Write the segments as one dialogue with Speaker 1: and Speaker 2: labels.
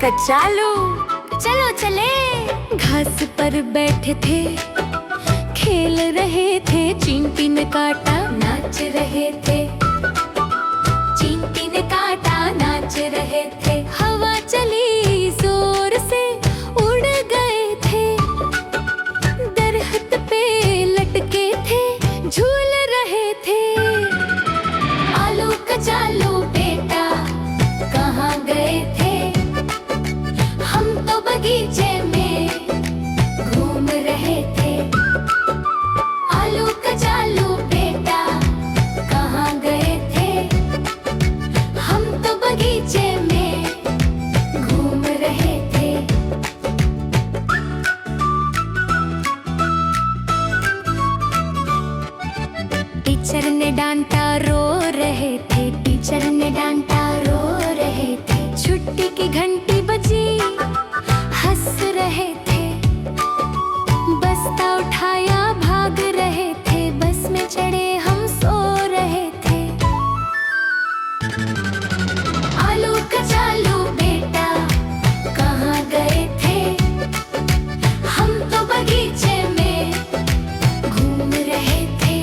Speaker 1: कचालू चलो चले। घास पर बैठे थे, खेल रहे थे, चींटी ने काटा, नाच रहे थे। चींटी ने काटा, नाच रहे थे। हवा चली जोर से, उड़ गए थे। दरख्त पे लटके थे, झूल रहे थे। आलू कचालू बेटा कहाँ गए थे? हम तो बगीचे में घूम रहे थे। आलू कचालू बेटा कहाँ गए थे? हम तो बगीचे में घूम रहे थे। टीचर ने डांटा, रो रहे थे। टीचर ने डांटा, रो रहे थे। छुट्टी की घंटी बजी, हंस रहे थे। बस्ता उठाया, भाग रहे थे। बस में चढ़े, हम सो रहे थे। आलू कचालू बेटा कहाँ गए थे? हम तो बगीचे में घूम रहे थे।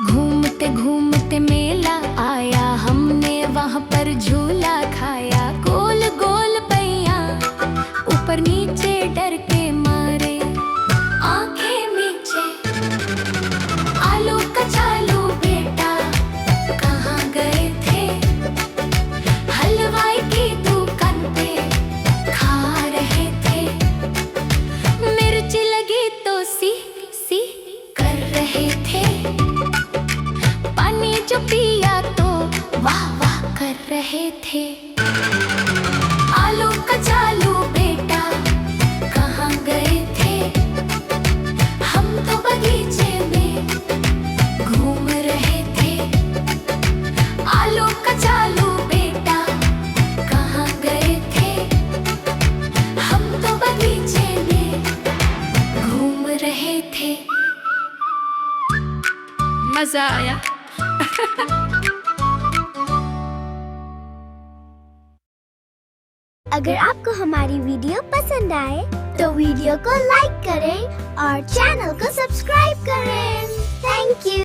Speaker 1: घूमते घूमते मेला आया, हमने वहाँ पर झूला खाया। गोल गोल पहिया, ऊपर नीचे डर के मारे, आंखें नीचे। आलू कचालू बेटा कहाँ गए थे? हलवाई की दुकान पे खा रहे थे। मिर्च लगी तो सी सी कर रहे थे। पानी जो पिया तो वाह वाह कर रहे थे। आलू कचालू बेटा कहाँ गए थे? हम तो बगीचे में घूम रहे थे। आलू कचालू बेटा कहाँ गए थे? हम तो बगीचे में घूम रहे थे। मजा आया।
Speaker 2: अगर आपको हमारी वीडियो पसंद आए तो वीडियो को लाइक करें और चैनल को सब्सक्राइब करें। Thank you.